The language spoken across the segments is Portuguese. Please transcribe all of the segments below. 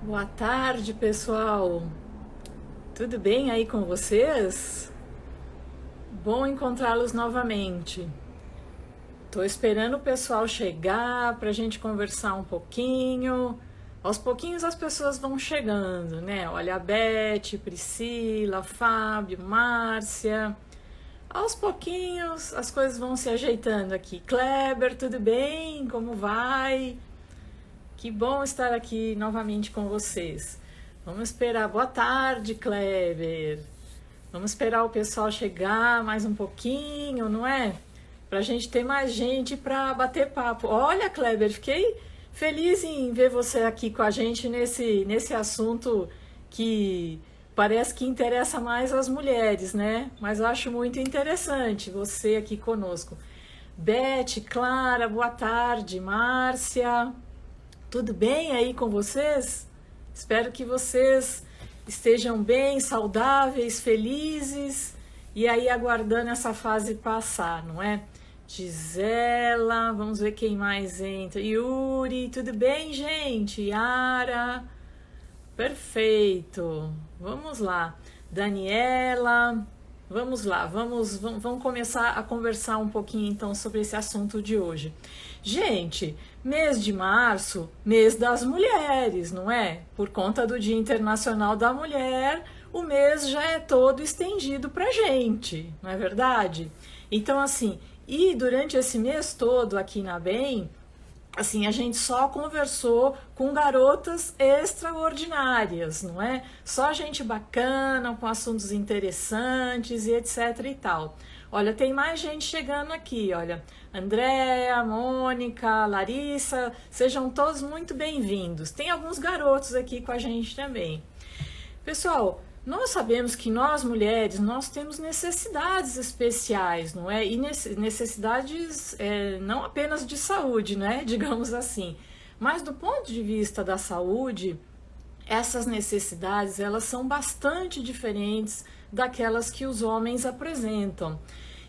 Boa tarde, pessoal. Tudo bem aí com vocês? Bom encontrá-los novamente. Tô esperando o pessoal chegar para a gente conversar um pouquinho. Aos pouquinhos as pessoas vão chegando, né? Olha, a Beth, Priscila, Fábio, Márcia. Aos pouquinhos as coisas vão se ajeitando aqui. Kleber, tudo bem? Como vai? Que bom estar aqui novamente com vocês. Vamos esperar. Boa tarde, Kleber. Vamos esperar o pessoal chegar mais um pouquinho, não é? Para a gente ter mais gente para bater papo. Olha, Kleber, fiquei feliz em ver você aqui com a gente nesse assunto que parece que interessa mais às mulheres, né? Mas eu acho muito interessante você aqui conosco. Beth, Clara, boa tarde. Márcia. Tudo bem aí com vocês? Espero que vocês estejam bem, saudáveis, felizes e aí aguardando essa fase passar, não é? Gisela, vamos ver quem mais entra. Yuri, tudo bem, gente? Yara, perfeito. Vamos lá. Daniela, vamos lá. Vamos começar a conversar um pouquinho então sobre esse assunto de hoje. Gente, mês de março, mês das mulheres, não é? Por conta do Dia Internacional da Mulher, o mês já é todo estendido pra gente, não é verdade? Então, assim, e durante esse mês todo aqui na BEM, assim, a gente só conversou com garotas extraordinárias, não é? Só gente bacana, com assuntos interessantes e etc e tal. Olha, tem mais gente chegando aqui, olha. Andréa, Mônica, Larissa, sejam todos muito bem-vindos. Tem alguns garotos aqui com a gente também. Pessoal, nós sabemos que nós mulheres, nós temos necessidades especiais, não é? E necessidades não apenas de saúde, né? Digamos assim. Mas do ponto de vista da saúde, essas necessidades, elas são bastante diferentes daquelas que os homens apresentam.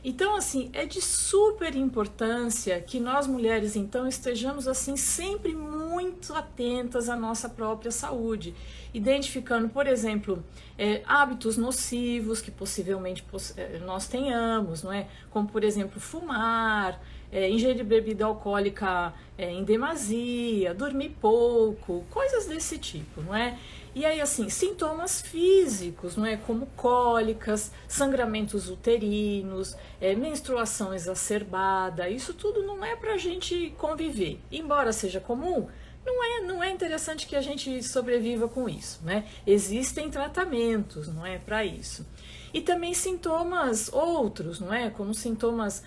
Então, assim, é de super importância que nós mulheres, então, estejamos, assim, sempre muito atentas à nossa própria saúde, identificando, por exemplo, hábitos nocivos que possivelmente nós tenhamos, não é? Como, por exemplo, fumar, ingerir bebida alcoólica em demasia, dormir pouco, coisas desse tipo, não é? E aí, assim, sintomas físicos, não é? Como cólicas, sangramentos uterinos, menstruação exacerbada, isso tudo não é pra gente conviver. Embora seja comum, não é interessante que a gente sobreviva com isso, né? Existem tratamentos, não é, para isso. E também sintomas outros, não é? Como sintomas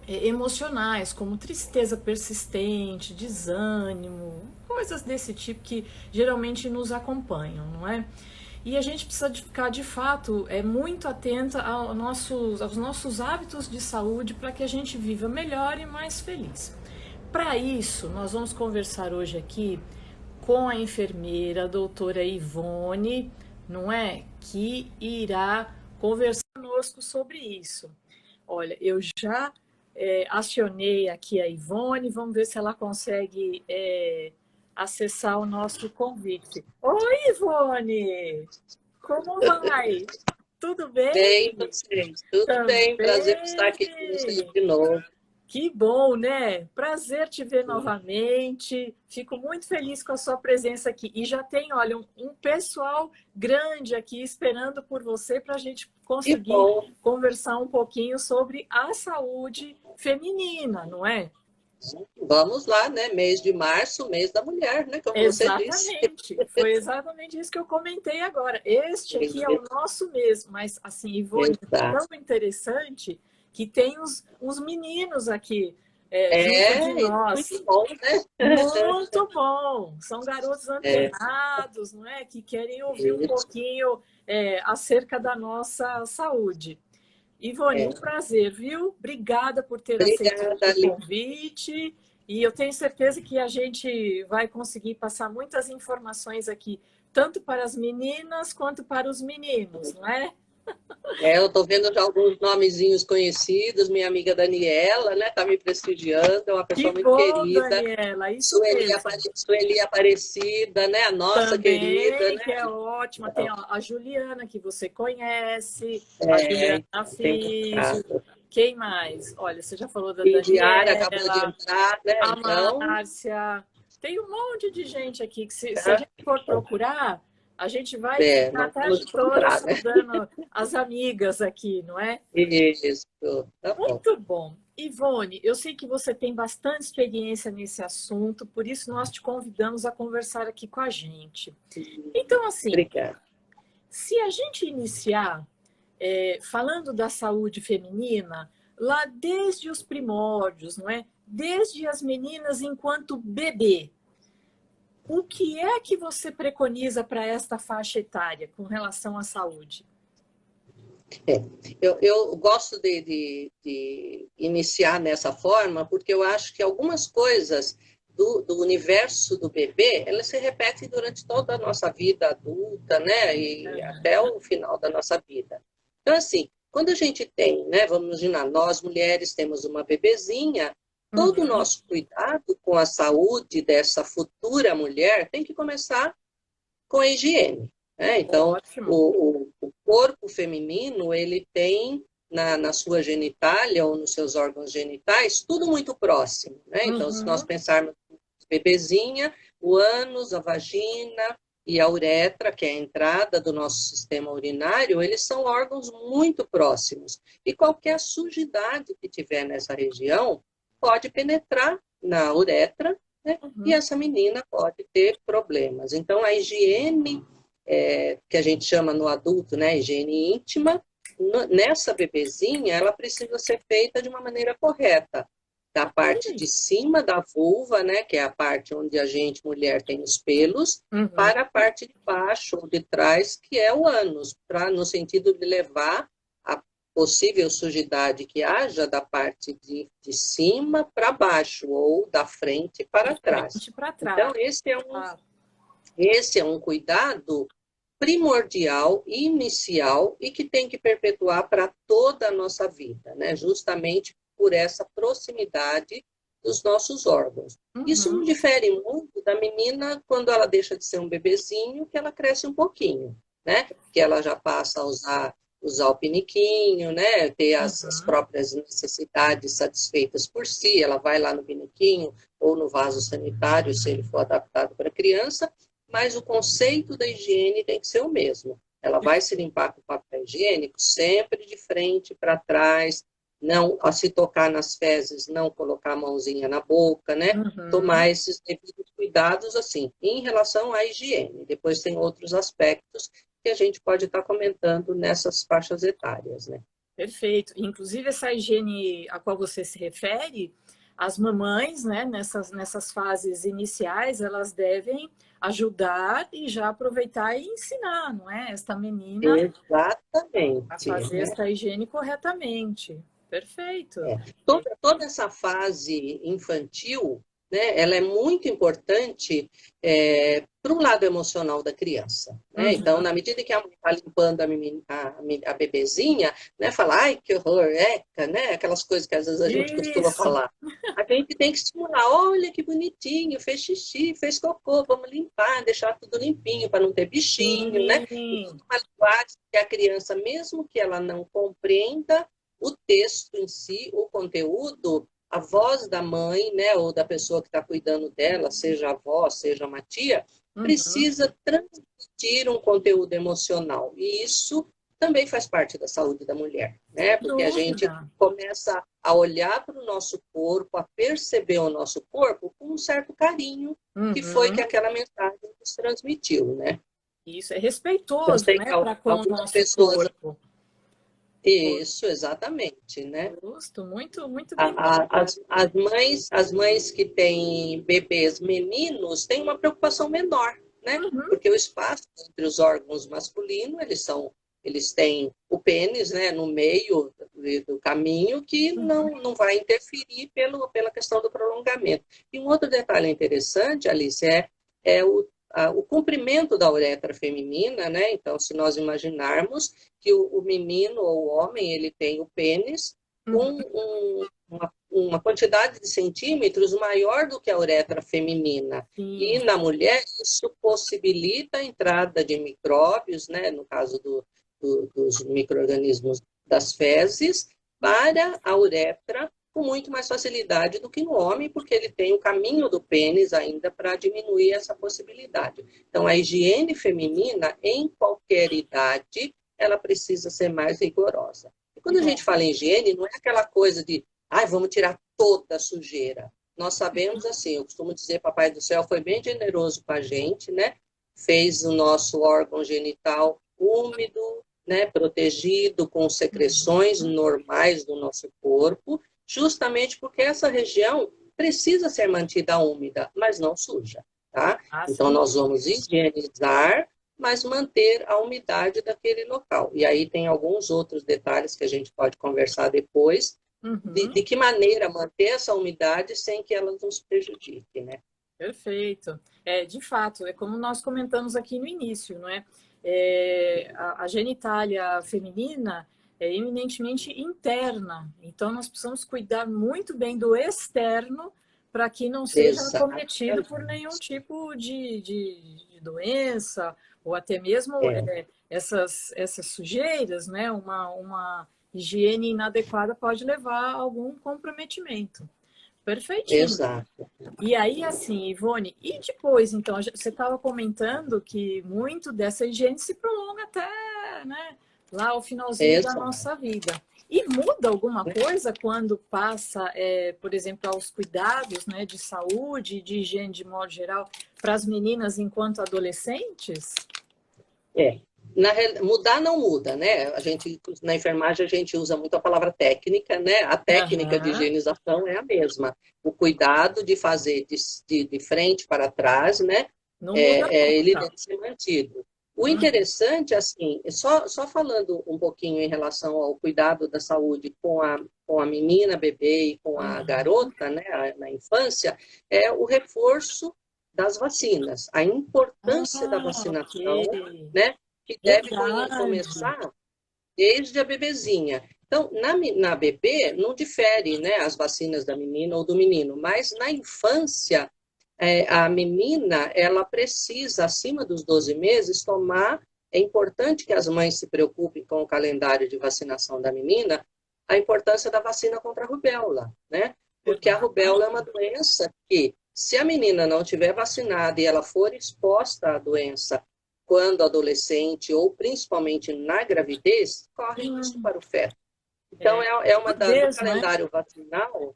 emocionais, como tristeza persistente, desânimo, coisas desse tipo que geralmente nos acompanham, não é? E a gente precisa de ficar de fato muito atenta aos nossos hábitos de saúde para que a gente viva melhor e mais feliz. Para isso, nós vamos conversar hoje aqui com a enfermeira, a doutora Ivone, não é? Que irá conversar conosco sobre isso. Olha, eu já acionei aqui a Ivone, vamos ver se ela consegue acessar o nosso convite. Oi, Ivone! Como vai? Tudo bem? Bem, vocês. Tudo bem, prazer em estar aqui com vocês Também! de novo. Que bom, né? Prazer te ver novamente. Fico muito feliz com a sua presença aqui. E já tem, olha, um pessoal grande aqui esperando por você para a gente Que conseguir bom. conversar um pouquinho sobre a saúde feminina, não é? Vamos lá, né? Mês de março, mês da mulher, né? Como você disse. Exatamente. Foi exatamente isso que eu comentei agora. Este aqui é o nosso mesmo, mas assim, Ivone, é Exato. tão interessante que tem os meninos aqui junto de É, nós. muito bom, né? Muito bom! São garotos É, antenados, não é? Que querem ouvir um isso, pouquinho acerca da nossa saúde. Ivone, um é. prazer, viu? Obrigada por ter aceito Obrigada, o Aline. convite. E eu tenho certeza que a gente vai conseguir passar muitas informações aqui, tanto para as meninas quanto para os meninos, não é? Eu estou vendo já alguns nomezinhos conhecidos, minha amiga Daniela, né, está me prestigiando, é uma Que pessoa muito bom, querida. Daniela, isso mesmo. Sueli Aparecida, né, a nossa querida, Também, né? que é ótima. Tem Então, a Juliana, que você conhece, a é, Juliana tem Físio. comprado. Quem mais? Olha, você já falou da Indiara acabou de Daniela, entrar, né? a Então, Márcia. Tem um monte de gente aqui que, se a gente for procurar, a gente vai ficar a nós vamos tarde toda encontrar, né? saudando as amigas aqui, não é? Isso, tá bom. Muito bom. Ivone, eu sei que você tem bastante experiência nesse assunto, por isso nós te convidamos a conversar aqui com a gente. Então, assim, Obrigada. se a gente iniciar falando da saúde feminina, lá desde os primórdios, não é? Desde as meninas enquanto bebê, o que é que você preconiza para esta faixa etária com relação à saúde? É, eu gosto de iniciar nessa forma, porque eu acho que algumas coisas do universo do bebê, elas se repetem durante toda a nossa vida adulta, né? E até o final da nossa vida. Então, assim, quando a gente tem, né? Vamos imaginar, nós mulheres temos uma bebezinha, todo o Uhum. nosso cuidado com a saúde dessa futura mulher tem que começar com a higiene. Né? Então, Ótimo. o corpo feminino, ele tem na sua genitália ou nos seus órgãos genitais, tudo muito próximo. Né? Então, se nós Uhum. pensarmos bebezinha, o ânus, a vagina e a uretra, que é a entrada do nosso sistema urinário, eles são órgãos muito próximos. E qualquer sujidade que tiver nessa região pode penetrar na uretra, né? E Uhum. essa menina pode ter problemas. Então, a higiene, que a gente chama no adulto, né, higiene íntima, nessa bebezinha, ela precisa ser feita de uma maneira correta. Da parte Ok. de cima da vulva, né, que é a parte onde a gente, mulher, tem os pelos, Uhum. para a parte de baixo ou de trás, que é o ânus, no sentido de levar a possível sujidade que haja da parte de cima para baixo, ou da frente De para trás. frente para Então, trás. Ah, esse é um cuidado primordial, inicial e que tem que perpetuar para toda a nossa vida, né? Justamente por essa proximidade dos nossos órgãos. Isso não uhum. difere muito da menina quando ela deixa de ser um bebezinho, que ela cresce um pouquinho, né? Que ela já passa a usar o piniquinho, né? Ter as Uhum. próprias necessidades satisfeitas por si, ela vai lá no piniquinho ou no vaso sanitário, se ele for adaptado para criança, mas o conceito da higiene tem que ser o mesmo. Ela vai se limpar com papel higiênico sempre de frente para trás, não a se tocar nas fezes, não colocar a mãozinha na boca, né? Uhum. Tomar esses devidos cuidados assim, em relação à higiene. Depois tem outros aspectos que a gente pode estar comentando nessas faixas etárias, né? Perfeito. Inclusive, essa higiene a qual você se refere, as mamães, né, nessas fases iniciais, elas devem ajudar e já aproveitar e ensinar, não é? Esta menina a Exatamente, fazer né? esta higiene corretamente. Perfeito. É. Toda essa fase infantil, né, ela é muito importante para o lado emocional da criança. Né? Então, Uhum. na medida que a mãe está limpando a bebezinha, né, fala, ai, que horror, eca, né? Aquelas coisas que às vezes a gente costuma Isso. falar. A gente tem que estimular, olha que bonitinho, fez xixi, fez cocô, vamos limpar, deixar tudo limpinho para não ter bichinho, né? E Sim. tudo uma linguagem que a criança, mesmo que ela não compreenda, o texto em si, o conteúdo, a voz da mãe, né, ou da pessoa que está cuidando dela, seja a avó, seja uma tia, Uhum. precisa transmitir um conteúdo emocional. E isso também faz parte da saúde da mulher, né? Sem Porque a gente dúvida. começa a olhar para o nosso corpo, a perceber o nosso corpo com um certo carinho, que foi que Uhum. aquela mensagem nos transmitiu, né? Isso é Eu respeitoso, sei que né, para com o algumas nosso pessoas. corpo. Isso, exatamente, né? Justo, muito, muito bem As, colocado. as mães que têm bebês meninos têm uma preocupação menor, né? Uhum. Porque o espaço entre os órgãos masculinos, eles têm o pênis, né, no meio do caminho que Uhum. não vai interferir pela questão do prolongamento. E um outro detalhe interessante, Alice, é o comprimento da uretra feminina, né? Então, se nós imaginarmos que o menino ou o homem, ele tem o pênis com uma quantidade de centímetros maior do que a uretra feminina. Sim. E na mulher, isso possibilita a entrada de micróbios, né? No caso dos micro-organismos das fezes, para a uretra, com muito mais facilidade do que no homem, porque ele tem o caminho do pênis ainda para diminuir essa possibilidade. Então, a higiene feminina, em qualquer idade, ela precisa ser mais rigorosa. E quando a gente fala em higiene, não é aquela coisa de, vamos tirar toda a sujeira. Nós sabemos assim, eu costumo dizer, Papai do Céu foi bem generoso com a gente, né? Fez o nosso órgão genital úmido, né? Protegido com secreções normais do nosso corpo, justamente porque essa região precisa ser mantida úmida, mas não suja, tá? Então, nós vamos higienizar, mas manter a umidade daquele local. E aí tem alguns outros detalhes que a gente pode conversar depois, de que maneira manter essa umidade sem que ela nos prejudique, né? Perfeito. De fato, é como nós comentamos aqui no início, não é? A genitália feminina é eminentemente interna, então nós precisamos cuidar muito bem do externo para que não seja acometido por nenhum tipo de doença, ou até mesmo essas sujeiras, né? Uma higiene inadequada pode levar a algum comprometimento. Perfeitinho. Exato. E aí, assim, Ivone, e depois, então, você estava comentando que muito dessa higiene se prolonga até, né, lá ao finalzinho da nossa vida. E muda alguma coisa quando passa, por exemplo, aos cuidados, né, de saúde, de higiene de modo geral, para as meninas enquanto adolescentes? Mudar não muda, né? A gente, na enfermagem, a gente usa muito a palavra técnica, né? A técnica de higienização é a mesma. O cuidado de fazer de frente para trás, né? Ele deve ser mantido. O interessante, assim, só falando um pouquinho em relação ao cuidado da saúde com a menina, bebê e com a garota, né? Na infância, é o reforço das vacinas, a importância da vacinação, né? Que deve começar desde a bebezinha. Então, na bebê, não difere, né, as vacinas da menina ou do menino, mas na infância, a menina, ela precisa, acima dos 12 meses, tomar. É importante que as mães se preocupem com o calendário de vacinação da menina, a importância da vacina contra a rubéola, né? Porque a rubéola é uma doença que, se a menina não tiver vacinada e ela for exposta à doença quando adolescente ou principalmente na gravidez, corre risco para o feto. Então, no calendário vacinal,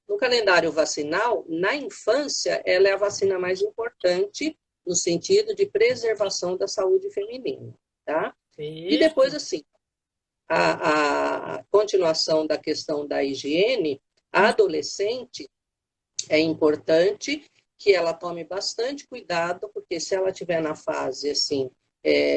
no calendário vacinal, na infância, ela é a vacina mais importante no sentido de preservação da saúde feminina, tá? E depois, assim, a continuação da questão da higiene, a adolescente é importante que ela tome bastante cuidado, porque se ela estiver na fase, assim,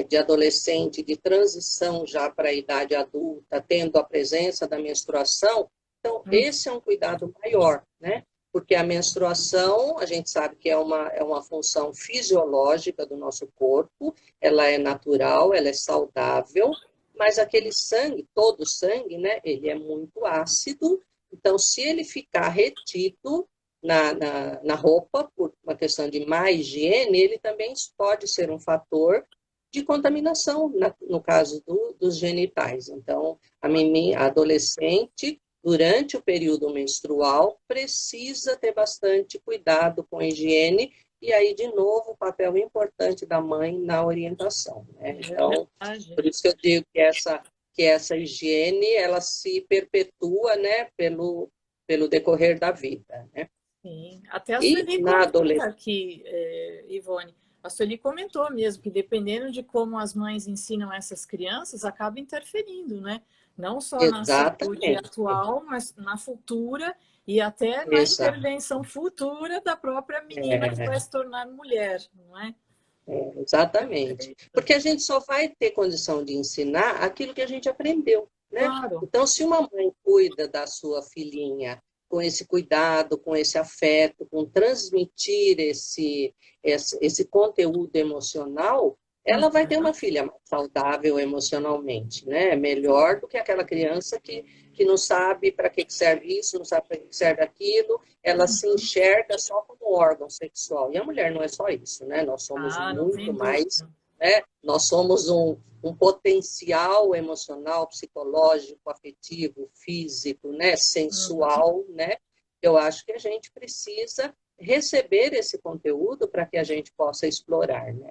de adolescente, de transição já para a idade adulta, tendo a presença da menstruação, então esse é um cuidado maior, né? Porque a menstruação, a gente sabe que é uma função fisiológica do nosso corpo, ela é natural, ela é saudável, mas aquele sangue, todo o sangue, né, ele é muito ácido, então se ele ficar retido na roupa, por uma questão de má higiene, ele também pode ser um fator de contaminação, no caso dos genitais. Então, a adolescente, durante o período menstrual, precisa ter bastante cuidado com a higiene, e aí, de novo, o papel importante da mãe na orientação, né? Então, por isso que eu digo que essa higiene, ela se perpetua, né, pelo decorrer da vida, né? Sim, até a Sueli comentou aqui, Ivone, a Sueli comentou mesmo que dependendo de como as mães ensinam essas crianças, acaba interferindo, né? Não só na saúde atual, mas na futura e até na intervenção futura da própria menina que vai se tornar mulher, não é? Exatamente. Porque a gente só vai ter condição de ensinar aquilo que a gente aprendeu, né? Claro. Então, se uma mãe cuida da sua filhinha com esse cuidado, com esse afeto, com transmitir esse conteúdo emocional, ela vai ter uma filha mais saudável emocionalmente, né? Melhor do que aquela criança que não sabe para que serve isso, não sabe para que serve aquilo, ela se enxerga só como órgão sexual. E a mulher não é só isso, né? Nós somos Não muito tem mais, dúvida. né? Nós somos um potencial emocional, psicológico, afetivo, físico, né? Sensual, né? Eu acho que a gente precisa receber esse conteúdo para que a gente possa explorar, né?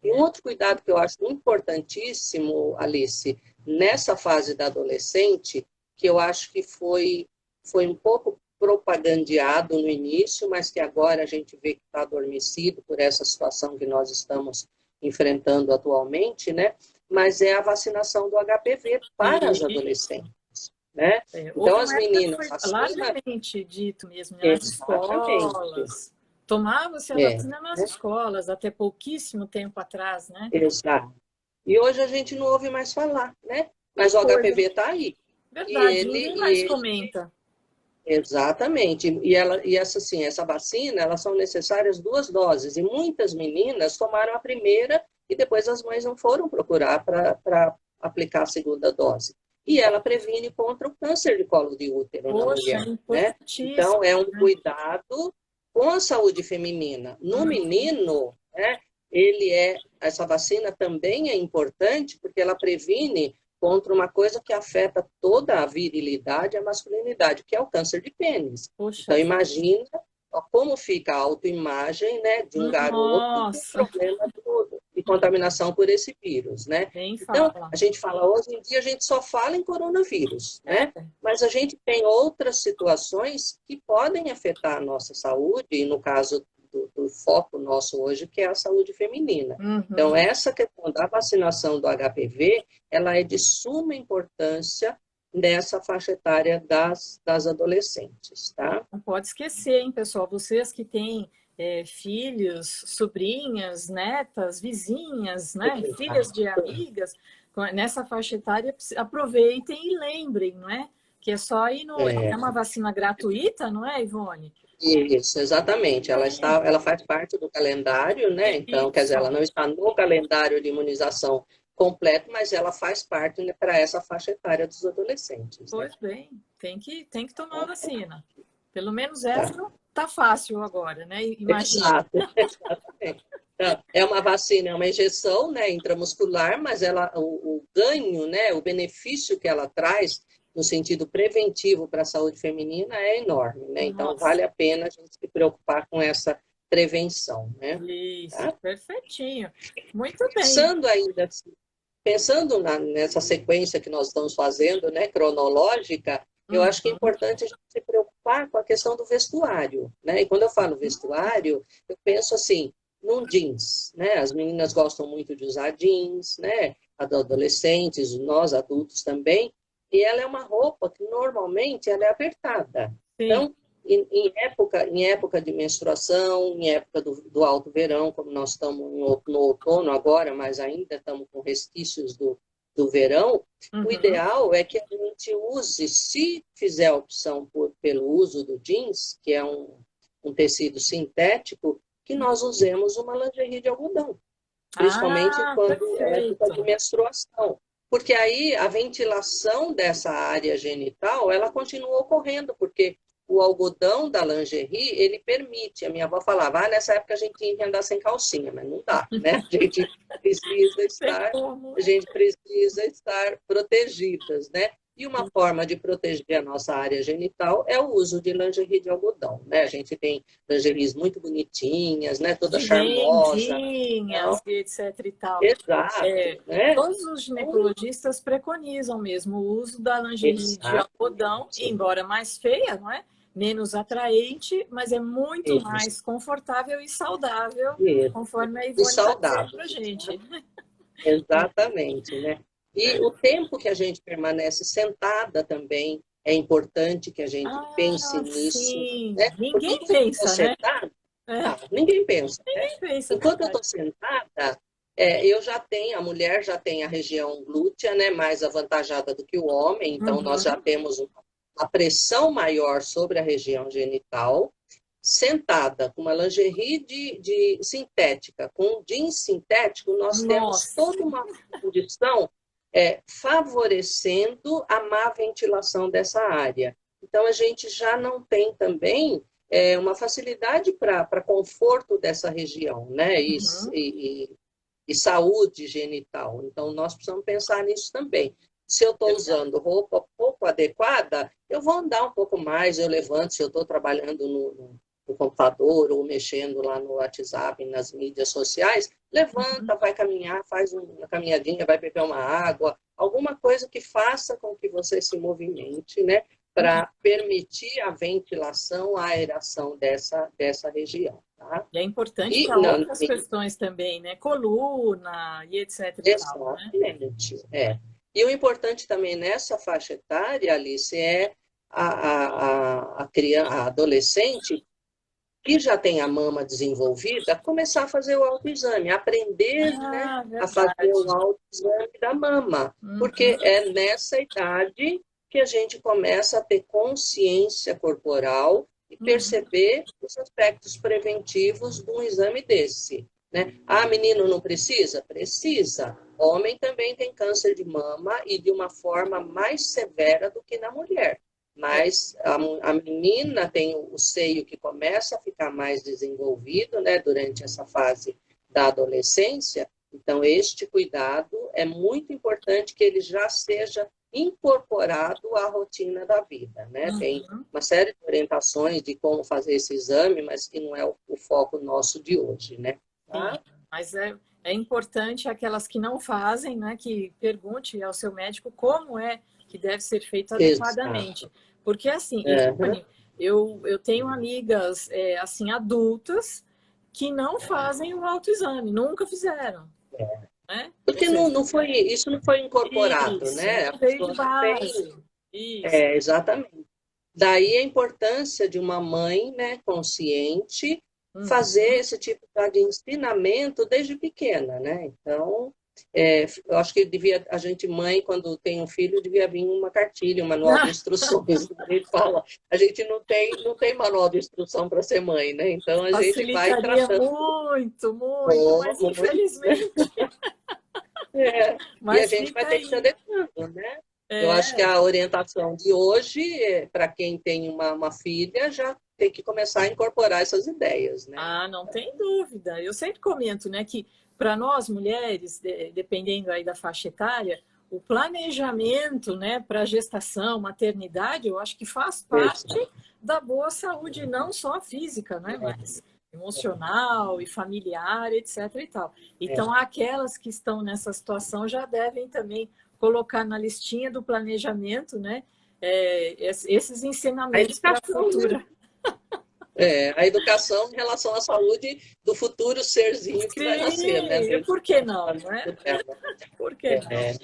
E um outro cuidado que eu acho importantíssimo, Alice, nessa fase da adolescente, que eu acho que foi um pouco propagandeado no início, mas que agora a gente vê que está adormecido por essa situação que nós estamos enfrentando atualmente, né? Mas é a vacinação do HPV para as Isso. adolescentes, né? Houve Então, as uma época que meninas foi vacinam largamente dito mesmo, né, nas exatamente, escolas. Tomava-se a é, vacina nas né? escolas, até pouquíssimo tempo atrás, né? Exato. E hoje a gente não ouve mais falar, né? Que Mas o coisa. HPV está aí. E Verdade, ele, ninguém e mais ele comenta. exatamente. E essa, assim, essa vacina, elas são necessárias 2 doses. E muitas meninas tomaram a primeira e depois as mães não foram procurar para aplicar a segunda dose. E ela previne contra o câncer de colo de útero na Poxa, mulher, né? importantíssimo, Então, é um né? cuidado com a saúde feminina. No menino, né, essa vacina também é importante porque ela previne contra uma coisa que afeta toda a virilidade e a masculinidade, que é o câncer de pênis. Poxa Então, vida. imagina como fica a autoimagem, né, de um garoto com Nossa, problema de contaminação por esse vírus, né? nem Então, fala. a gente fala, hoje em dia, a gente só fala em coronavírus, É, né? Mas a gente tem outras situações que podem afetar a nossa saúde, e no caso do foco nosso hoje, que é a saúde feminina. Então, uhum. essa questão da vacinação do HPV, ela é de suma importância nessa faixa etária das adolescentes, tá? Não pode esquecer, hein, pessoal? Vocês que têm filhos, sobrinhas, netas, vizinhas, né? Filhas de amigas, nessa faixa etária, aproveitem e lembrem, não é? Que é só ir no. É É, uma vacina gratuita, não é, Ivone? isso, exatamente. Ela faz parte do calendário, né? Então, quer dizer, ela Isso. não está no calendário de imunização completo, mas ela faz parte, né, para essa faixa etária dos adolescentes, né? Pois bem, tem que tomar a vacina. Pelo menos essa Tá. tá fácil agora, né? Imagina. Exato, exatamente. Então, é uma vacina, é uma injeção, né, intramuscular, mas o ganho, né, o benefício que ela traz no sentido preventivo para a saúde feminina é enorme, né? Então, Nossa, vale a pena a gente se preocupar com essa prevenção, né? isso, Tá? perfeitinho. Muito bem. Pensando ainda, pensando nessa sequência que nós estamos fazendo, né, cronológica, eu acho que é Uhum. importante a gente se preocupar com a questão do vestuário, né? E quando eu falo vestuário, eu penso assim, num jeans, né? As meninas gostam muito de usar jeans, né? Adolescentes, nós adultos também, e ela é uma roupa que normalmente ela é apertada. Sim. Então, em época de menstruação, em época do alto verão, como nós estamos no outono agora, mas ainda estamos com resquícios do verão, o Uhum. ideal é que a gente use, se fizer a opção pelo uso do jeans, que é um tecido sintético, que nós usemos uma lingerie de algodão, principalmente Ah, quando é época de perfeito. menstruação. Porque aí a ventilação dessa área genital, ela continua ocorrendo, porque o algodão da lingerie, ele permite. A minha avó falava, nessa época a gente tinha que andar sem calcinha, mas não dá, né? Precisa Tem estar, como. a gente precisa estar protegidas, né? E uma forma de proteger a nossa área genital é o uso de lingerie de algodão, né? A gente tem lingeries muito bonitinhas, né? Toda De charmosa. Então, rendinhas e etc e tal. exato, É, né? todos os ginecologistas preconizam mesmo o uso da lingerie de algodão, Exatamente. embora mais feia, não é? Menos atraente, mas é muito Isso, mais confortável e saudável, isso. conforme a E Ivone está dizendo saudável. para gente. Exatamente, né? E o tempo que a gente permanece sentada também é importante que a gente pense Ah, nisso, sim. né? Porque Ninguém enquanto eu estou pensa, né? sentada, É, ninguém pensa, né? ninguém pensa, é Enquanto eu verdade. estou sentada, a mulher já tem a região glútea, né, mais avantajada do que o homem, então nós já Uhum. temos uma pressão maior sobre a região genital, sentada com uma lingerie de sintética, com jeans sintético, nós temos Nossa. toda uma condição favorecendo a má ventilação dessa área. Então, a gente já não tem também uma facilidade para conforto dessa região, né? Uhum. E saúde genital. Então, nós precisamos pensar nisso também. Se eu estou usando roupa pouco adequada, eu vou andar um pouco mais, eu levanto, se eu estou trabalhando no computador ou mexendo lá no WhatsApp, nas mídias sociais, Uhum. levanta, vai caminhar, faz uma caminhadinha, vai beber uma água, alguma coisa que faça com que você se movimente, né? Uhum. Para permitir a ventilação, a aeração dessa região. Tá? E é importante E para não, outras questões também, né? Coluna e etc e tal, né? exatamente. E o importante também nessa faixa etária, Alice, é a adolescente que já tem a mama desenvolvida, começar a fazer o autoexame, aprender, né, Ah, a fazer o verdade. autoexame da mama, Uhum. porque é nessa idade que a gente começa a ter consciência corporal e Uhum. perceber os aspectos preventivos de um exame desse. Né? Ah, menino não precisa? Precisa. Homem também tem câncer de mama e de uma forma mais severa do que na mulher. É. Mas a menina tem o seio que começa a ficar mais desenvolvido, né, durante essa fase da adolescência. Então, este cuidado é muito importante que ele já seja incorporado à rotina da vida, né? Tem Uhum. uma série de orientações de como fazer esse exame, mas que não é o foco nosso de hoje, né? Sim, Tá? mas é importante aquelas que não fazem, né, que pergunte ao seu médico como é que deve ser feito adequadamente. Exato. Porque, assim, Uhum. Ivone, eu tenho amigas, assim, adultas que não fazem o autoexame, nunca fizeram, né? Ou Porque seja, isso não foi incorporado, isso, né? A não veio de pessoa não tem. base. Isso. Exatamente. Daí a importância de uma mãe, né, consciente, fazer Uhum. esse tipo de ensinamento desde pequena, né? Então, eu acho que a gente, mãe, quando tem um filho, devia vir uma cartilha, um manual de instruções. A gente fala, a gente não tem manual de instrução para ser mãe, né? Então, a gente vai Facilitaria tratando muito, muito, mas como, né? infelizmente, E a mas gente vai fica ter que se aí. adequando, né? Eu acho que É, a orientação de hoje, para quem tem uma filha, já tem que começar a incorporar essas ideias, né? ah, não tem dúvida. Eu sempre comento, né, que para nós mulheres, dependendo aí da faixa etária, o planejamento, né, para gestação, maternidade, eu acho que faz parte Exato. da boa saúde, não só física, né, mas emocional e familiar, etc. e tal. Então, É. aquelas que estão nessa situação já devem também colocar na listinha do planejamento, né, esses A ensinamentos para a educação, né? futura. A educação em relação à saúde do futuro serzinho que vai nascer, né? Sim, Dentro por que não, não é? dela. Por que não? É.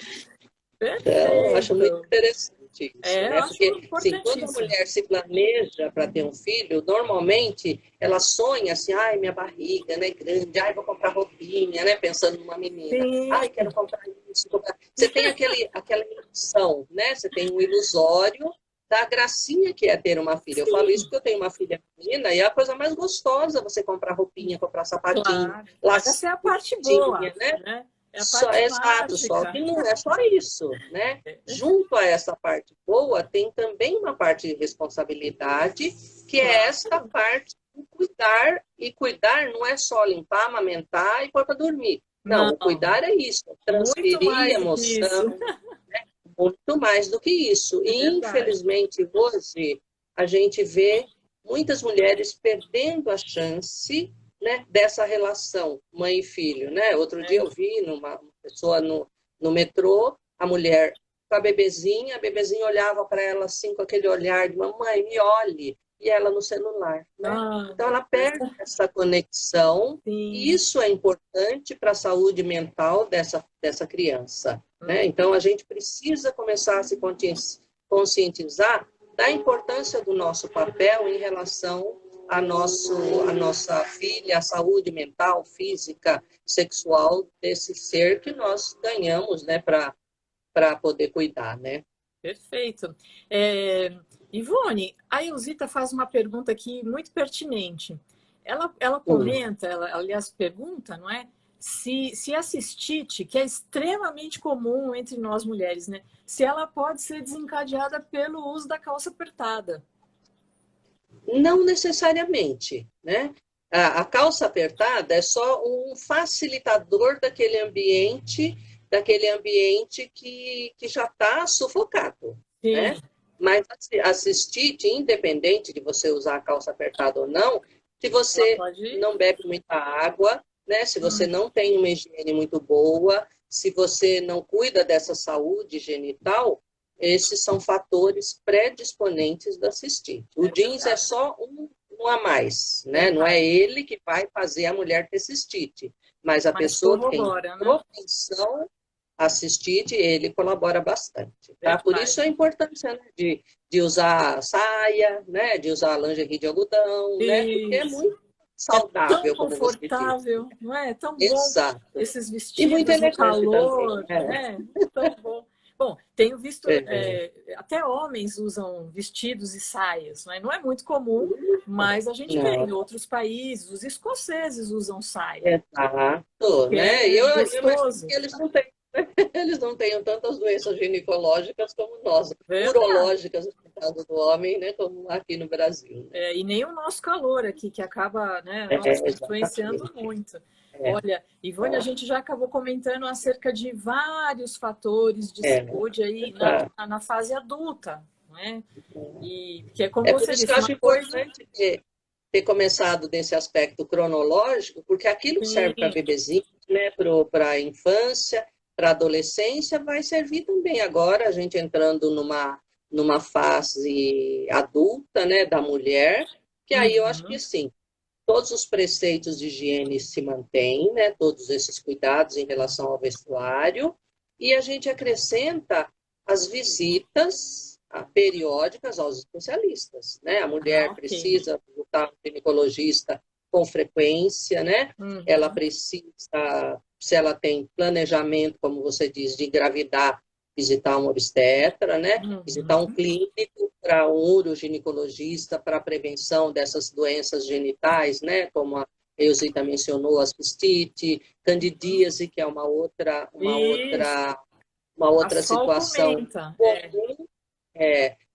Então, eu acho muito Perfeito. interessante isso, Eu né? acho Porque, assim, quando a importantíssimo. mulher se planeja para ter um filho, normalmente ela sonha assim, ai, minha barriga, né, grande, ai, vou comprar roupinha, né, pensando numa menina, Sim, ai, quero comprar isso. Você tem aquela ilusão, né? Você tem um ilusório da gracinha que é ter uma filha. Eu falo isso sim, porque eu tenho uma filha menina e é a coisa mais gostosa você comprar roupinha, comprar sapatinho, claro. Mas essa é a lacinho, parte boa, né? né? É a Só, parte exato, só mágica. que não é só isso, né? Junto a essa parte boa, tem também uma parte de responsabilidade, que é esta Claro. parte de cuidar, e cuidar não é só limpar, amamentar e pôr para dormir. Não, o Não, cuidar é isso, é muito transferir mais do que isso. emoção, muito mais do que isso. É E, verdade. infelizmente, hoje, a gente vê muitas mulheres perdendo a chance, né, dessa relação mãe e filho. Né? Outro dia É. eu vi uma pessoa no metrô, a mulher com a bebezinha olhava para ela assim, com aquele olhar de mamãe, me olhe, e ela no celular. Né? Ah, Então, meu ela Deus. perde essa conexão, e Sim. isso é importante para a saúde mental dessa criança. Né? Hum, Então, a gente precisa começar a se conscientizar da importância do nosso papel em relação à nossa filha, à saúde mental, física, sexual desse ser que nós ganhamos, né, para poder cuidar, né? perfeito. É, Ivone, a Elzita faz uma pergunta aqui muito pertinente. Ela Hum. comenta, ela, aliás, pergunta, não é? Se a cistite, que é extremamente comum entre nós mulheres, né? Se ela pode ser desencadeada pelo uso da calça apertada. Não necessariamente, né? A calça apertada é só um facilitador daquele ambiente que já está sufocado, Sim, né? Mas a cistite, independente de você usar a calça apertada ou não, se ela você pode. não bebe muita água, né? Se você Hum, não tem uma higiene muito boa, se você não cuida dessa saúde genital, esses são fatores predisponentes da cistite. O é jeans é verdade, só um a mais, né? Não é verdade. ele que vai fazer a mulher ter cistite, mas a Mas pessoa que tem corrobora, né? propensão a cistite, ele colabora bastante, tá? Por isso a Verdade. importância, né, de usar saia, né? De usar lingerie de algodão, né? Porque é Isso. muito É tão saudável, como você disse. confortável, não é? É tão bom Exato. esses E muito vestidos no elegante também, calor, né? né? Tão bom. Bom, tenho visto, É. até homens usam vestidos e saias, não é? Não é muito comum, mas a gente vê Não. em outros países, os escoceses usam saia, Exato, que né? E é eu imagino gostoso. que eles não têm, eles não tenham tantas doenças ginecológicas como nós, Verdade. urológicas, no caso do homem, né? Como aqui no Brasil, né? E nem o nosso calor aqui, que acaba, né, É, nossa, influenciando exatamente. muito. É, Olha, Ivone, a gente já acabou comentando acerca de vários fatores de é, saúde aí tá. na fase adulta, né? E que é como É por você isso que disse, eu uma acho coisa. importante ter começado desse aspecto cronológico, porque aquilo que serve para Sim, bebezinho, né, para a infância, para a adolescência, vai servir também agora, a gente entrando numa fase adulta, né, da mulher, que aí eu acho que uhum, sim, todos os preceitos de higiene se mantêm, né, todos esses cuidados em relação ao vestuário, e a gente acrescenta as visitas periódicas aos especialistas, né? A mulher ok. precisa visitar um ginecologista com frequência, né? Ela Uhum, precisa, se ela tem planejamento, como você diz, de engravidar, visitar um obstetra, né? Visitar um uhum, clínico para um uroginecologista para a prevenção dessas doenças genitais, né? Como a Eusita mencionou, a cistite, candidíase, que é isso. uma A outra Sol situação comenta. comum,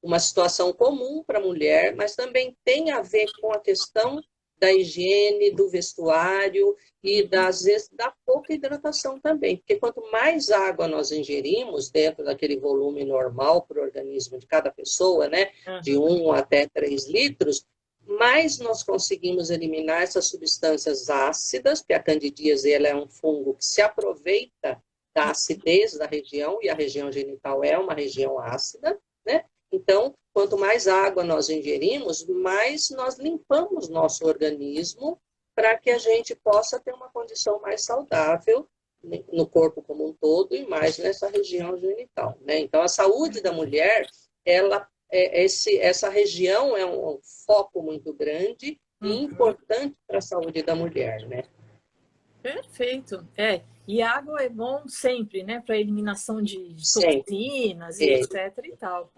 uma situação comum para a mulher, mas também tem a ver com a questão da higiene, do vestuário e às vezes da pouca hidratação também, porque quanto mais água nós ingerimos dentro daquele volume normal para o organismo de cada pessoa, né, de Uhum, 1 até 3 litros, mais nós conseguimos eliminar essas substâncias ácidas, porque a candidíase ela é um fungo que se aproveita da acidez da região, e a região genital é uma região ácida, né? Então, quanto mais água nós ingerimos, mais nós limpamos nosso organismo para que a gente possa ter uma condição mais saudável no corpo como um todo e mais nessa região genital, né? Então, a saúde da mulher, essa região é um foco muito grande e uhum. importante para a saúde da mulher, né? Perfeito. É, e água é bom sempre, né, para eliminação de Sempre. toxinas e É, etc e tal.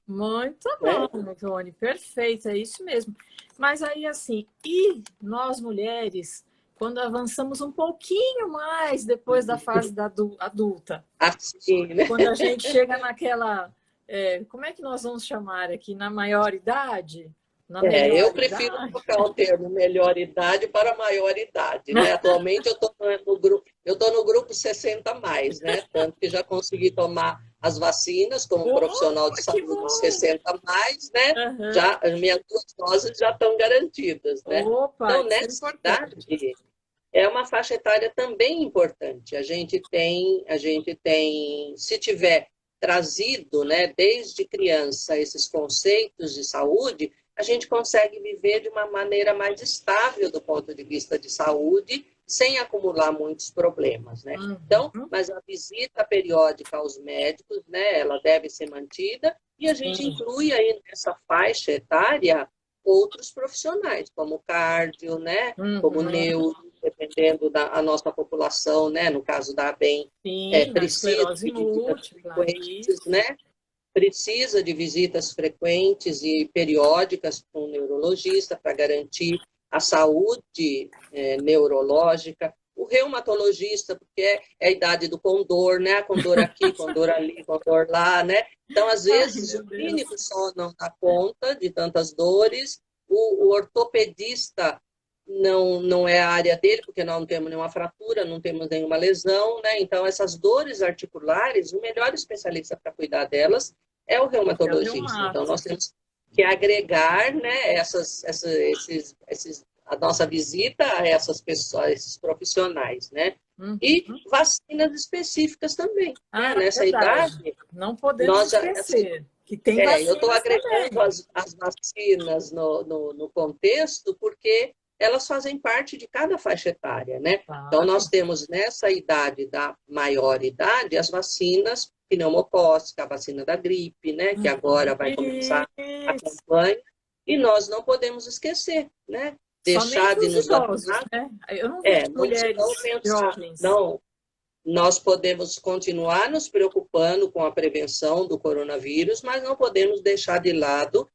Muito né? bom, Ivone, perfeito, é isso mesmo. Mas aí, assim, e nós mulheres, quando avançamos um pouquinho mais depois da fase da adulta, Assim, né? quando a gente chega naquela, como é que nós vamos chamar aqui, na maior idade? Na Eu melhor prefiro idade? trocar o termo melhor idade para maior idade, né? Atualmente eu estou no grupo 60 mais, né? Tanto que já consegui tomar as vacinas como profissional de Opa, que saúde de bom! 60 mais, né? Aham. Já as minhas 2 doses já estão garantidas, né? Opa, Então, isso é nessa importante. idade é uma faixa etária também importante. A gente tem, se tiver trazido, né, desde criança esses conceitos de saúde, a gente consegue viver de uma maneira mais estável do ponto de vista de saúde, sem acumular muitos problemas, né? Então, Uhum. mas a visita periódica aos médicos, né, ela deve ser mantida e a gente Sim. inclui aí nessa faixa etária outros profissionais, como cardio, né, como Uhum. neuro, dependendo da nossa população, né, no caso da ABEM, Sim, na precisa esclerose de visitas múltipla, frequentes, isso. né, precisa de visitas frequentes e periódicas com o neurologista para garantir a saúde neurológica. O reumatologista, porque é a idade do condor, né? Condor aqui, condor ali, condor lá, né? Então, às vezes, Ai, o clínico só não dá conta de tantas dores, o ortopedista não é a área dele, porque nós não temos nenhuma fratura, não temos nenhuma lesão, né? Então, essas dores articulares, o melhor especialista para cuidar delas é o é o reumatologista. Então, reumato. nós temos que agregar, né, a nossa visita a essas pessoas, a esses profissionais, né? Uhum. E vacinas específicas também, né? Ah, Nessa verdade. idade, Não podemos nós já, assim, esquecer que tem eu estou vacinas agregando também. as vacinas no contexto porque elas fazem parte de cada faixa etária, né? Então, nós Claro. temos nessa idade da maior idade as vacinas pneumocócica, a vacina da gripe, né? Que Uhum. agora vai começar a Isso. campanha, e nós não podemos esquecer, né? Deixar Somente de os nos idosos, vacinar, né? Eu não vejo não mulheres pensar, jovens. não, nós podemos continuar nos preocupando com a prevenção do coronavírus, mas não podemos deixar de lado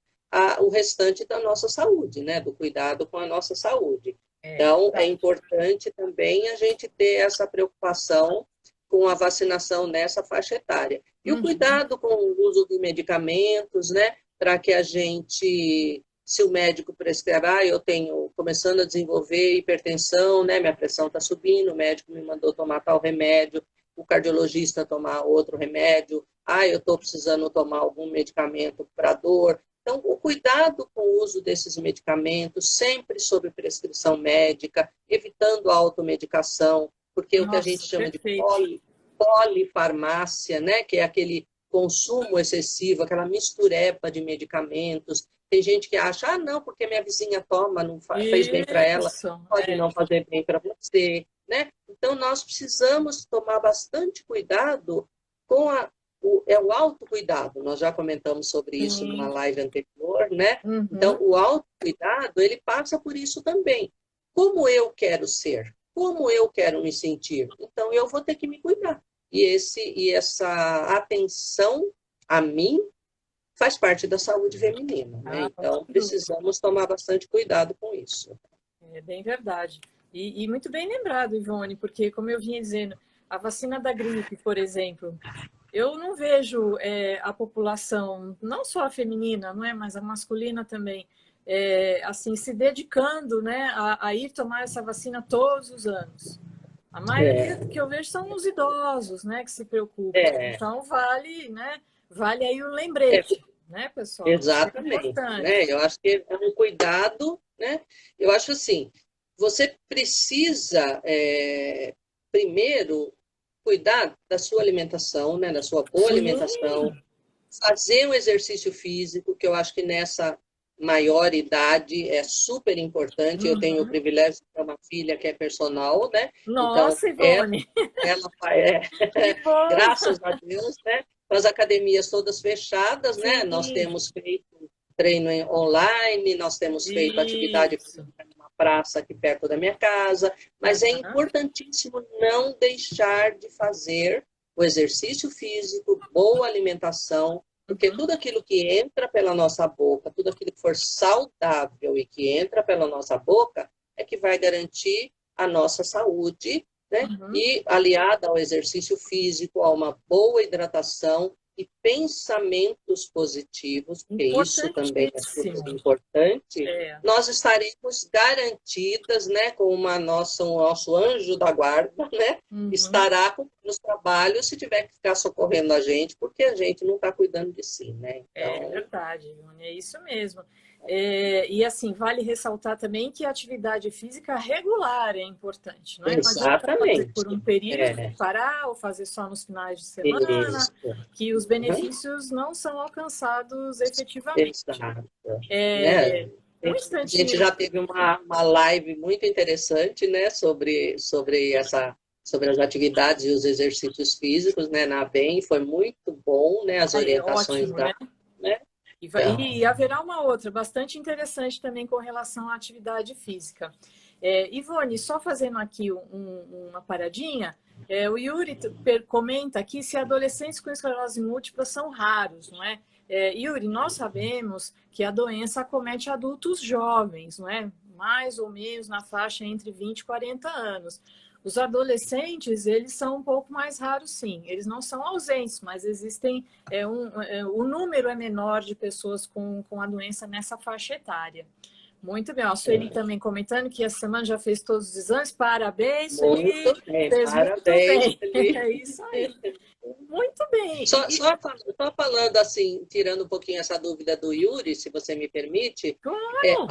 o restante da nossa saúde, né? Do cuidado com a nossa saúde. É Então, é verdade. importante também a gente ter essa preocupação com a vacinação nessa faixa etária. E o Uhum. cuidado com o uso de medicamentos, né? Para que a gente, se o médico prescrever, eu tenho começando a desenvolver hipertensão, né? Minha pressão está subindo, o médico me mandou tomar tal remédio, o cardiologista tomar outro remédio, eu estou precisando tomar algum medicamento para dor. Então, o cuidado com o uso desses medicamentos, sempre sob prescrição médica, evitando a automedicação, porque o que a gente Nossa, chama de perfeito. polifarmácia, né? Que é aquele consumo excessivo, aquela mistureba de medicamentos. Tem gente que acha, não, porque minha vizinha toma, não fez bem para ela, Isso. pode É. não fazer bem para você, né? Então, nós precisamos tomar bastante cuidado com o autocuidado. Nós já comentamos sobre isso numa Sim. live anterior, né? Uhum. Então, o autocuidado, ele passa por isso também. Como eu quero ser? Como eu quero me sentir? Então, eu vou ter que me cuidar. E essa atenção a mim faz parte da saúde feminina, né? Ah, Então, sem dúvida. precisamos tomar bastante cuidado com isso. É bem verdade. E muito bem lembrado, Ivone, porque, como eu vinha dizendo, a vacina da gripe, por exemplo, eu não vejo a população, não só a feminina, não é, mas a masculina também, assim, se dedicando, né, a ir tomar essa vacina todos os anos. A maioria É, que eu vejo são os idosos, né, que se preocupam. é, Então vale, né, vale aí o é lembrete, né, pessoal? Isso é exatamente, né? importante. Eu acho que é um cuidado, né? Eu acho assim, você precisa primeiro cuidar da sua alimentação, né? Da sua boa alimentação, Sim. fazer um exercício físico, que eu acho que nessa maior idade é super importante. Eu tenho o Uhum. privilégio de ter uma filha que é personal, né? Então, Nossa, ela, Ivone, ela é, que bom! graças a Deus, né? Com as academias todas fechadas, né? Nós Sim, temos feito treino online, nós temos feito atividade isso. física numa praça aqui perto da minha casa, mas é Aham. importantíssimo não deixar de fazer o exercício físico, boa alimentação, porque Uhum. tudo aquilo que entra pela nossa boca, tudo aquilo que for saudável e que entra pela nossa boca, é que vai garantir a nossa saúde, né? Uhum. E aliada ao exercício físico, a uma boa hidratação e pensamentos positivos, porque isso também é super Importantíssimo. importante, É. nós estaremos garantidas, né, com o nosso anjo da guarda, né, Uhum. estará nos trabalhos se tiver que ficar socorrendo a gente, porque a gente não está cuidando de si, né? É Então, verdade, Ivone, é isso mesmo. E assim, vale ressaltar também que a atividade física regular é importante, não é? Não adianta fazer por um exatamente. período, É, parar ou fazer só nos finais de semana, isso. que os Uhum, benefícios não são alcançados efetivamente. exato. Né? É, um A gente instantinho. já teve uma live muito interessante, né, sobre as atividades e os exercícios físicos, né, na ABEM, foi muito bom, né, as É orientações ótimo, né? da, né, E então, haverá uma outra bastante interessante também com relação à atividade física. Ivone, só fazendo aqui uma paradinha, O Yuri comenta aqui se adolescentes com esclerose múltipla são raros, não é? Yuri, nós sabemos que a doença acomete adultos jovens, não é? Mais ou menos na faixa entre 20 e 40 anos. Os adolescentes, eles são um pouco mais raros, sim. Eles não são ausentes, mas existem, o número é menor de pessoas com a doença nessa faixa etária. Muito bem. A Sueli também comentando que essa semana já fez todos os exames. Parabéns, Sueli. Muito bem, Fez parabéns, muito bem. É isso aí. Muito bem. Só falando assim, tirando um pouquinho essa dúvida do Yuri, se você me permite, Claro.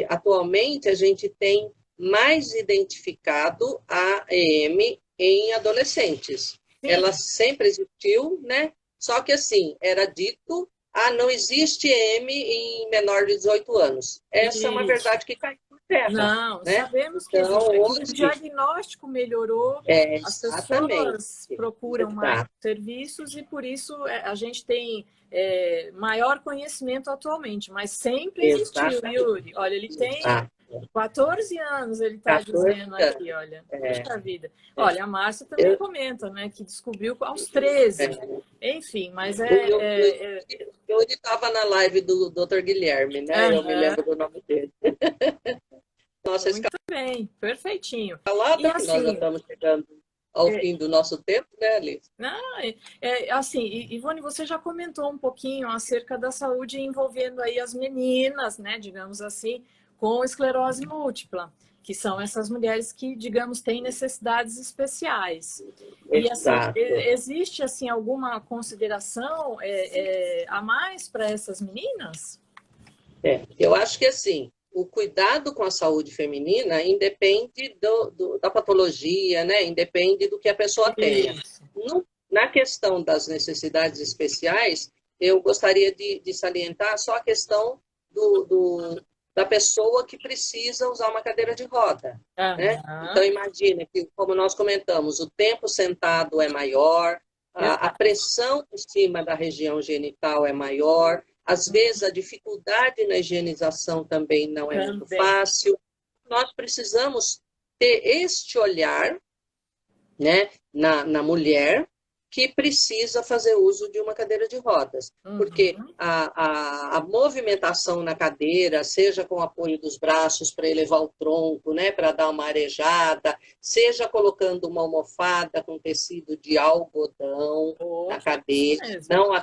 atualmente a gente tem mais identificado a EM em adolescentes. Sim. Ela sempre existiu, né? Só que assim, era dito, não existe EM em menor de 18 anos. Essa é uma verdade que cai por terra. Não, né? sabemos que então, hoje... o diagnóstico melhorou, as pessoas procuram mais serviços e por isso a gente tem maior conhecimento atualmente, mas sempre existiu, Yuri. Olha, ele tem 14 anos, ele está dizendo aqui, olha, puxa vida. Olha, a Márcia também comenta, né, que descobriu aos 13. Enfim, mas Eu estava na live do Dr. Guilherme, né? Eu me lembro do nome dele. Nossa, muito bem, perfeitinho. Falada, e assim, nós já estamos chegando ao fim do nosso tempo, né, Alice? Assim, Ivone, você já comentou um pouquinho acerca da saúde envolvendo aí as meninas, né, digamos assim, com esclerose múltipla, que são essas mulheres que, digamos, têm necessidades especiais. Exato. E, assim, existe, assim, alguma consideração a mais para essas meninas? Eu acho que, assim, o cuidado com a saúde feminina independe da patologia, né? Independe do que a pessoa tenha. Na questão das necessidades especiais, eu gostaria de salientar só a questão da pessoa que precisa usar uma cadeira de roda. Né? Então, imagine que, como nós comentamos, o tempo sentado é maior, a pressão em cima da região genital é maior, às vezes a dificuldade na higienização também não é muito fácil. Nós precisamos ter este olhar, né, na mulher que precisa fazer uso de uma cadeira de rodas. Porque a movimentação na cadeira, seja com o apoio dos braços para elevar o tronco, né, para dar uma arejada, seja colocando uma almofada com tecido de algodão na cadeira, não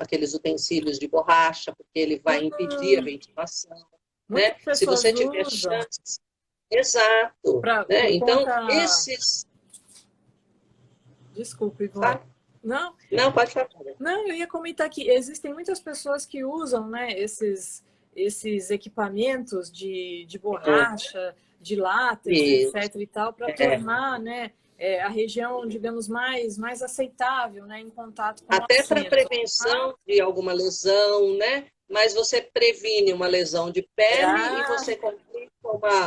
aqueles utensílios de borracha, porque ele vai impedir a ventilação. Né? Se você tiver chance... Exato. Né? Então, esses... Desculpe, Ivone. Não, pode falar. Não, eu ia comentar que existem muitas pessoas que usam, né, esses equipamentos de borracha, de látex, etc. e tal, para tornar, né, a região, digamos, mais aceitável, né, em contato com até para prevenção de alguma lesão, né? Mas você previne uma lesão de pele e você complica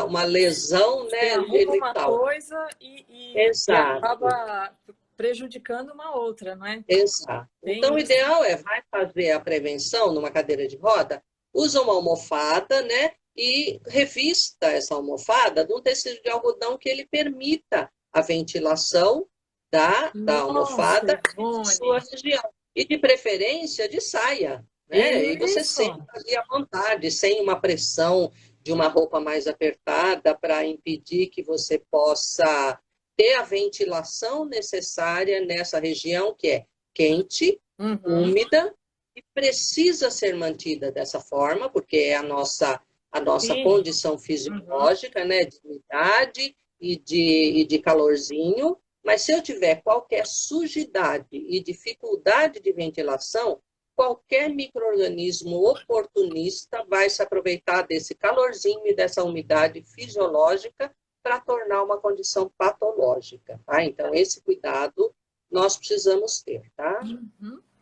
uma lesão, né, genital. Uma coisa e acaba prejudicando uma outra, não é? Exato. Então, o ideal vai fazer a prevenção numa cadeira de roda, usa uma almofada, né? E revista essa almofada de um tecido de algodão que ele permita a ventilação da almofada em sua região. E, de preferência, de saia. Né? E você senta ali à vontade, sem uma pressão de uma roupa mais apertada para impedir que você possa ter a ventilação necessária nessa região que é quente, úmida, e precisa ser mantida dessa forma, porque é a nossa condição fisiológica, né, de umidade e de calorzinho. Mas se eu tiver qualquer sujidade e dificuldade de ventilação, qualquer micro-organismo oportunista vai se aproveitar desse calorzinho e dessa umidade fisiológica para tornar uma condição patológica, tá? Então, esse cuidado nós precisamos ter, tá?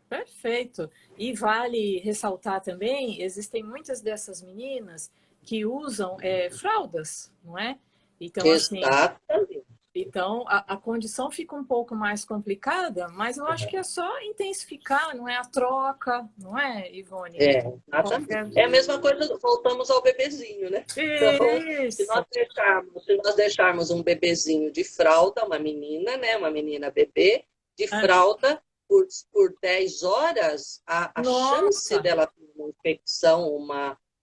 Perfeito. E vale ressaltar também, existem muitas dessas meninas que usam fraldas, não é? Então, exatamente. Então, a condição fica um pouco mais complicada, mas eu acho que é só intensificar, não é a troca, não é, Ivone? Exatamente. É a mesma coisa, voltamos ao bebezinho, né? Então, Isso. se nós deixarmos um bebezinho de fralda, uma menina, né? Uma menina bebê, de É. fralda por 10 horas, a chance Nossa. dela ter uma infecção,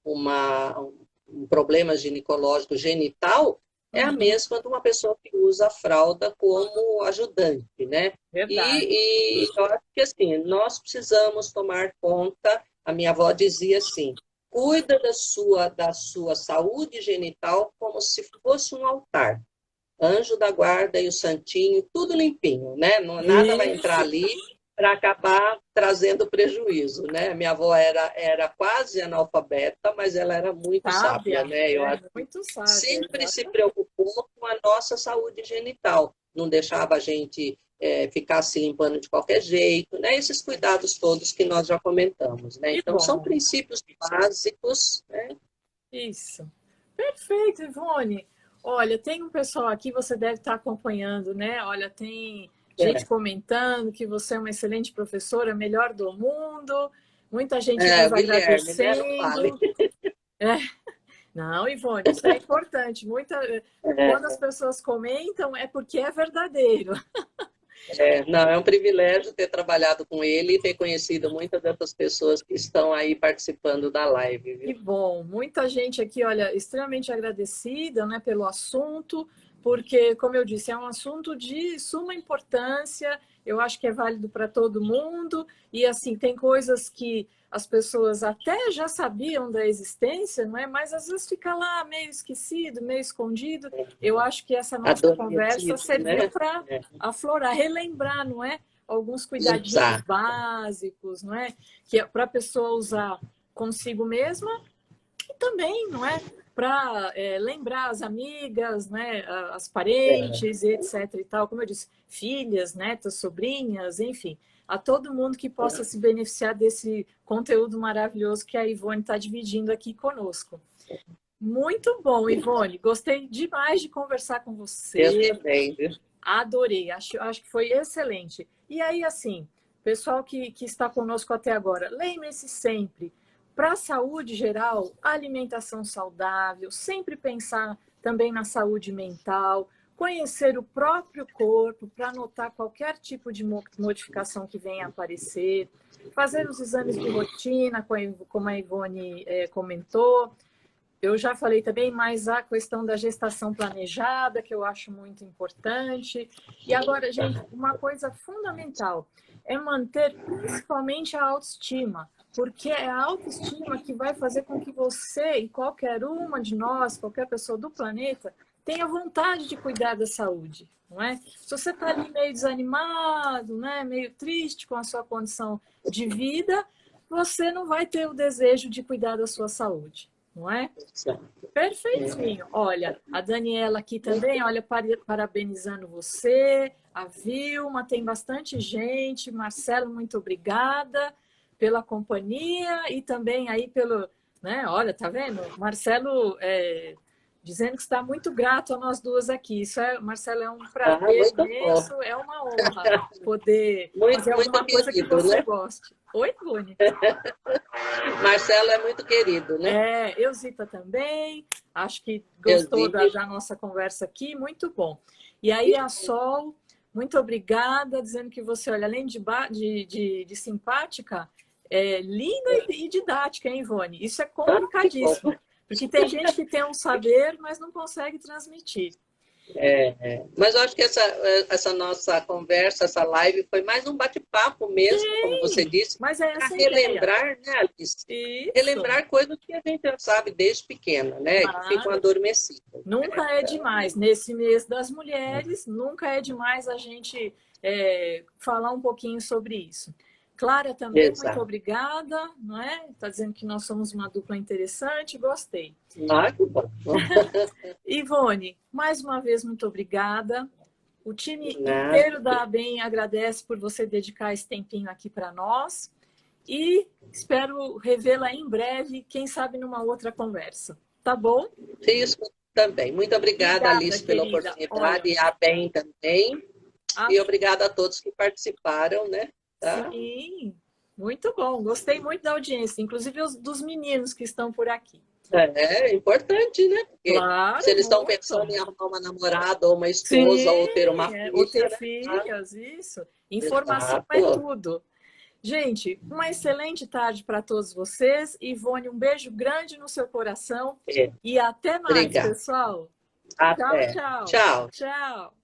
um problema ginecológico genital, é a Uhum. mesma de uma pessoa que usa a fralda como ajudante, né? Verdade. E eu acho que assim, nós precisamos tomar conta. A minha avó dizia assim: cuida da sua saúde genital como se fosse um altar. Anjo da guarda e o santinho, tudo limpinho, né? Não, nada vai entrar Isso. ali para acabar trazendo prejuízo, né? Minha avó era quase analfabeta, mas ela era muito sábia, Sábia. né? Eu É acho que muito sábia, sempre se exato. preocupou com a nossa saúde genital, não deixava a gente ficar se limpando de qualquer jeito, né? Esses cuidados todos que nós já comentamos, né? Que Então, são bom. princípios básicos, né? Isso. Perfeito, Ivone. Olha, tem um pessoal aqui, você deve estar acompanhando, né? Olha, tem gente comentando que você é uma excelente professora, melhor do mundo. Muita gente nos Guilherme, né? Não fale. agradecendo. É. Não, Ivone, isso é importante. Quando as pessoas comentam, é porque é verdadeiro. Não, é um privilégio ter trabalhado com ele e ter conhecido muitas dessas pessoas que estão aí participando da live, Que viu? bom, muita gente aqui, olha, extremamente agradecida, né, pelo assunto, porque, como eu disse, é um assunto de suma importância, eu acho que é válido para todo mundo, e assim, tem coisas que as pessoas até já sabiam da existência, não é? Mas às vezes fica lá meio esquecido, meio escondido. Eu acho que essa nossa conversa Adormecido, serviu né? para aflorar, relembrar, não é? Alguns cuidadinhos Exato. básicos, não é? Que é para a pessoa usar consigo mesma e também, não é? Para lembrar as amigas, né, as parentes, etc. e tal, como eu disse, filhas, netas, sobrinhas, enfim, a todo mundo que possa se beneficiar desse conteúdo maravilhoso que a Ivone está dividindo aqui conosco. Muito bom, Ivone. Gostei demais de conversar com Eu você. também, viu? Adorei. Acho que foi excelente. E aí, assim, pessoal que está conosco até agora, lembre-se sempre para a saúde geral, alimentação saudável, sempre pensar também na saúde mental, conhecer o próprio corpo para notar qualquer tipo de modificação que venha a aparecer, fazer os exames de rotina, como a Ivone comentou. Eu já falei também, mas a questão da gestação planejada, que eu acho muito importante. E agora, gente, uma coisa fundamental é manter principalmente a autoestima, porque é a autoestima que vai fazer com que você e qualquer uma de nós, qualquer pessoa do planeta, tenha vontade de cuidar da saúde, não é? Se você está ali meio desanimado, né, meio triste com a sua condição de vida, você não vai ter o desejo de cuidar da sua saúde, não é? Perfeitinho. Olha, a Daniela aqui também, olha, parabenizando você, a Vilma, tem bastante gente. Marcelo, muito obrigada pela companhia e também aí pelo, né? Olha, tá vendo? Marcelo dizendo que está muito grato a nós duas aqui. Marcelo, é um prazer Muito bom. imenso, é uma honra poder Muito, fazer muito alguma coisa que querido, você né? goste. Oi, Tune. Marcelo é muito querido, né? Eusita também, acho que Eu gostou vi. da nossa conversa aqui, muito bom. E aí, a Sol, muito obrigada, dizendo que você, olha, além de simpática, é linda e didática, hein, Ivone? Isso é Que bom. complicadíssimo, porque tem gente que tem um saber, mas não consegue transmitir. Mas eu acho que essa nossa conversa, essa live, foi mais um bate-papo mesmo, como você Sim, disse, mas é para essa a ideia. relembrar, né, Alice? Isso, Relembrar coisas que a gente já sabe desde pequena, né? Que ficam claro. adormecidas. Nunca é demais. Nesse mês das mulheres, nunca é demais a gente falar um pouquinho sobre isso. Clara também, muito Exato. obrigada, não é? Está dizendo que nós somos uma dupla interessante, gostei. Que bom. Ivone, mais uma vez, muito obrigada. O time Nada. inteiro da ABEM agradece por você dedicar esse tempinho aqui para nós e espero revê-la em breve, quem sabe numa outra conversa. Tá bom? Isso. também. Muito obrigada, Obrigada, Alice, pela querida. oportunidade, Olha, e a Ben também. a- E obrigada a todos que participaram, né? Tá? sim, muito bom. Gostei muito da audiência, inclusive dos meninos que estão por aqui. É importante, né? Porque se Claro, eles estão pensando muito. em arrumar uma namorada ou uma esposa Sim, ou ter uma ou ter filha, né? filhas, isso. Informação é Exato. tudo. Gente, uma excelente tarde para todos vocês. Ivone, um beijo grande no seu coração É, e até mais, obrigada. pessoal. Tchau, Até. tchau. Tchau. Tchau.